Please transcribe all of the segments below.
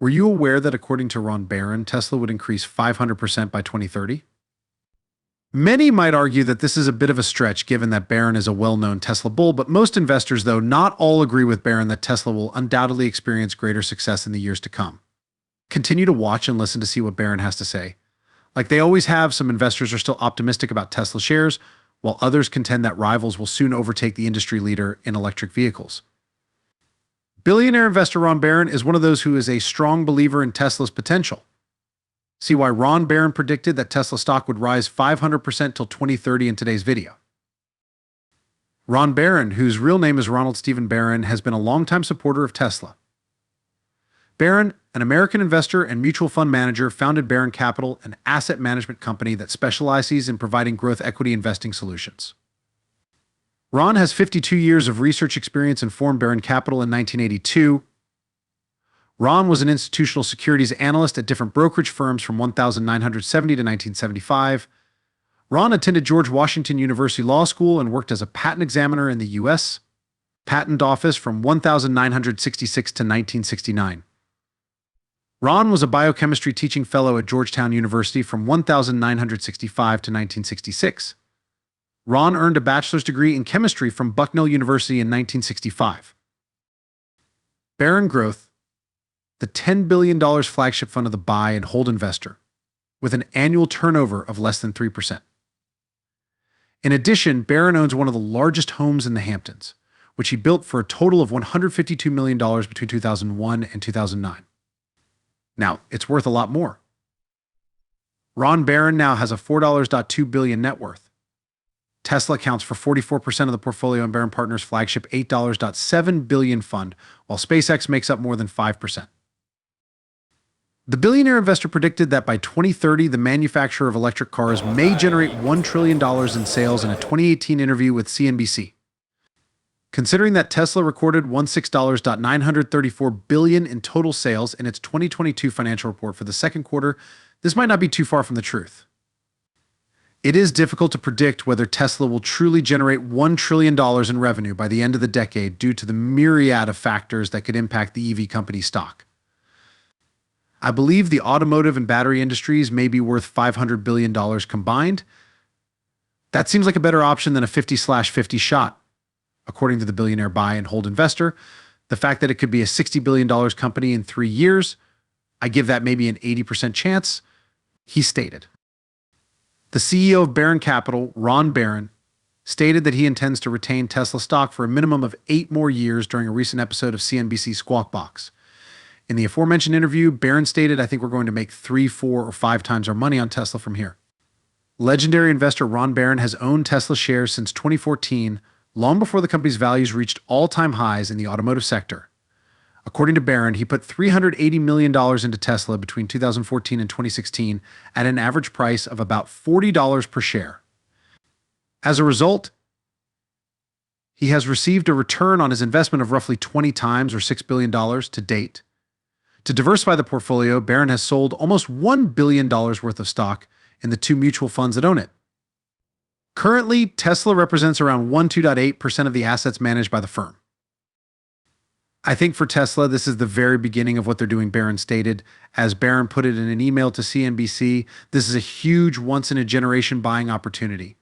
Were you aware that according to Ron Barron, Tesla would increase 500% by 2030? Many might argue that this is a bit of a stretch given that Barron is a well-known Tesla bull, but most investors, though, not all agree with Barron that Tesla will undoubtedly experience greater success in the years to come. Continue to watch and listen to see what Barron has to say. Like they always have, some investors are still optimistic about Tesla shares, while others contend that rivals will soon overtake the industry leader in electric vehicles. Billionaire investor Ron Barron is one of those who is a strong believer in Tesla's potential. See why Ron Barron predicted that Tesla stock would rise 500% till 2030 in today's video. Ron Barron, whose real name is Ronald Stephen Barron, has been a longtime supporter of Tesla. Barron, an American investor and mutual fund manager, founded Barron Capital, an asset management company that specializes in providing growth equity investing solutions. Ron has 52 years of research experience and formed Barron Capital in 1982. Ron was an institutional securities analyst at different brokerage firms from 1970 to 1975. Ron attended George Washington University Law School and worked as a patent examiner in the U.S. Patent Office from 1966 to 1969. Ron was a biochemistry teaching fellow at Georgetown University from 1965 to 1966. Ron earned a bachelor's degree in chemistry from Bucknell University in 1965. Barron Growth, the $10 billion flagship fund of the buy and hold investor, with an annual turnover of less than 3%. In addition, Barron owns one of the largest homes in the Hamptons, which he built for a total of $152 million between 2001 and 2009. Now, it's worth a lot more. Ron Barron now has a $4.2 billion net worth. Tesla accounts for 44% of the portfolio in Barron Partners' flagship $8.7 billion fund, while SpaceX makes up more than 5%. The billionaire investor predicted that by 2030, the manufacturer of electric cars may generate $1 trillion in sales in a 2018 interview with CNBC. Considering that Tesla recorded $934 billion in total sales in its 2022 financial report for the second quarter, this might not be too far from the truth. It is difficult to predict whether Tesla will truly generate $1 trillion in revenue by the end of the decade due to the myriad of factors that could impact the EV company's stock. I believe the automotive and battery industries may be worth $500 billion combined. That seems like a better option than a 50/50 shot. According to the billionaire buy and hold investor, the fact that it could be a $60 billion company in 3 years, I give that maybe an 80% chance, he stated. The CEO of Barron Capital, Ron Barron, stated that he intends to retain Tesla stock for a minimum of 8 more years during a recent episode of CNBC's Squawk Box. In the aforementioned interview, Barron stated, "I think we're going to make 3, 4, or 5 times our money on Tesla from here." Legendary investor Ron Barron has owned Tesla shares since 2014, long before the company's values reached all-time highs in the automotive sector. According to Barron, he put $380 million into Tesla between 2014 and 2016 at an average price of about $40 per share. As a result, he has received a return on his investment of roughly 20 times or $6 billion to date. To diversify the portfolio, Barron has sold almost $1 billion worth of stock in the 2 mutual funds that own it. Currently, Tesla represents around 2.8% of the assets managed by the firm. I think for Tesla, this is the very beginning of what they're doing, Barron stated. As Barron put it in an email to CNBC, this is a huge once-in-a-generation buying opportunity.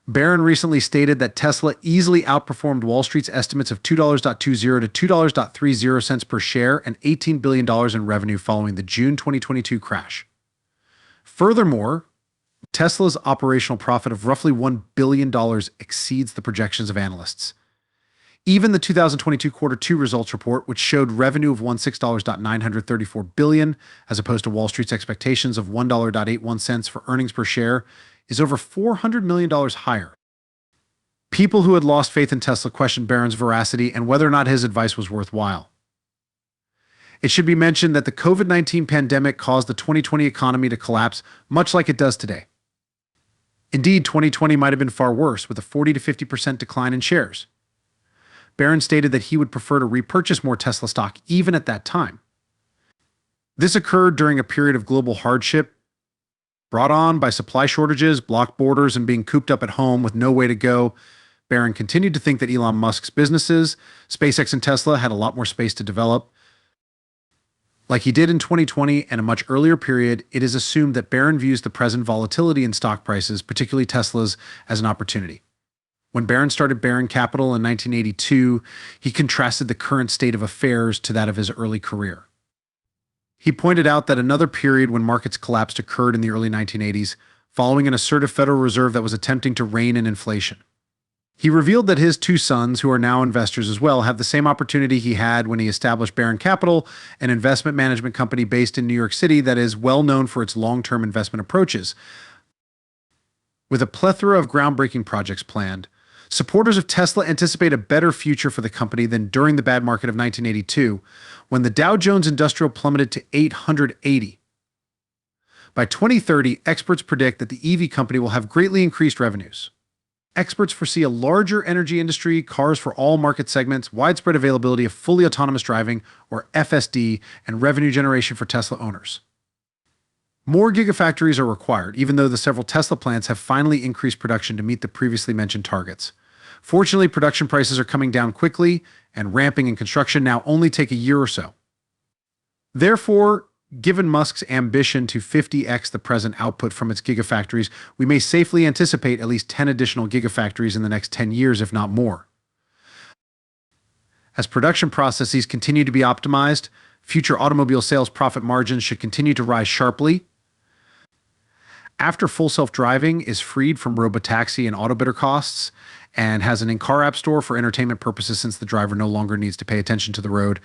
Barron recently stated that Tesla easily outperformed Wall Street's estimates of $2.20 to $2.30 per share and $18 billion in revenue following the June 2022 crash. Furthermore, Tesla's operational profit of roughly $1 billion exceeds the projections of analysts. Even the 2022 quarter 2 results report, which showed revenue of $934 billion, as opposed to Wall Street's expectations of $1.81 for earnings per share, is over $400 million higher. People who had lost faith in Tesla questioned Barron's veracity and whether or not his advice was worthwhile. It should be mentioned that the COVID-19 pandemic caused the 2020 economy to collapse much like it does today. Indeed, 2020 might have been far worse, with a 40 to 50% decline in shares. Barron stated that he would prefer to repurchase more Tesla stock even at that time. This occurred during a period of global hardship brought on by supply shortages, blocked borders, and being cooped up at home with no way to go. Barron continued to think that Elon Musk's businesses, SpaceX and Tesla, had a lot more space to develop. Like he did in 2020 and a much earlier period, it is assumed that Barron views the present volatility in stock prices, particularly Tesla's, as an opportunity. When Barron started Barron Capital in 1982, he contrasted the current state of affairs to that of his early career. He pointed out that another period when markets collapsed occurred in the early 1980s, following an assertive Federal Reserve that was attempting to rein in inflation. He revealed that his two sons, who are now investors as well, have the same opportunity he had when he established Barron Capital, an investment management company based in New York City that is well known for its long-term investment approaches. With a plethora of groundbreaking projects planned, supporters of Tesla anticipate a better future for the company than during the bad market of 1982, when the Dow Jones Industrial plummeted to 880. By 2030, experts predict that the EV company will have greatly increased revenues. Experts foresee a larger energy industry, cars for all market segments, widespread availability of fully autonomous driving, or FSD, and revenue generation for Tesla owners. More gigafactories are required, even though the several Tesla plants have finally increased production to meet the previously mentioned targets. Fortunately, production prices are coming down quickly, and ramping and construction now only take a year or so. Therefore, given Musk's ambition to 50x the present output from its gigafactories, we may safely anticipate at least 10 additional gigafactories in the next 10 years, if not more. As production processes continue to be optimized, future automobile sales profit margins should continue to rise sharply. After full self-driving is freed from robotaxi and auto bidder costs, and has an in-car app store for entertainment purposes since the driver no longer needs to pay attention to the road,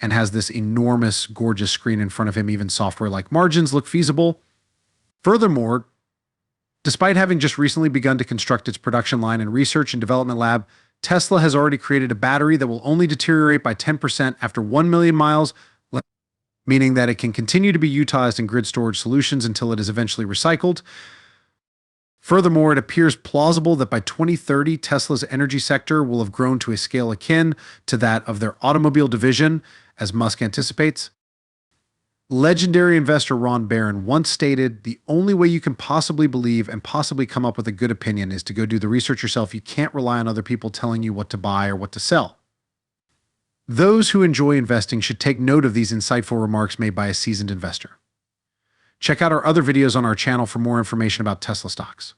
and has this enormous, gorgeous screen in front of him, even software-like margins look feasible. Furthermore, despite having just recently begun to construct its production line and research and development lab, Tesla has already created a battery that will only deteriorate by 10% after 1 million miles, meaning that it can continue to be utilized in grid storage solutions until it is eventually recycled. Furthermore, it appears plausible that by 2030, Tesla's energy sector will have grown to a scale akin to that of their automobile division, as Musk anticipates. Legendary investor Ron Barron once stated, "The only way you can possibly believe and possibly come up with a good opinion is to go do the research yourself. You can't rely on other people telling you what to buy or what to sell." Those who enjoy investing should take note of these insightful remarks made by a seasoned investor. Check out our other videos on our channel for more information about Tesla stocks.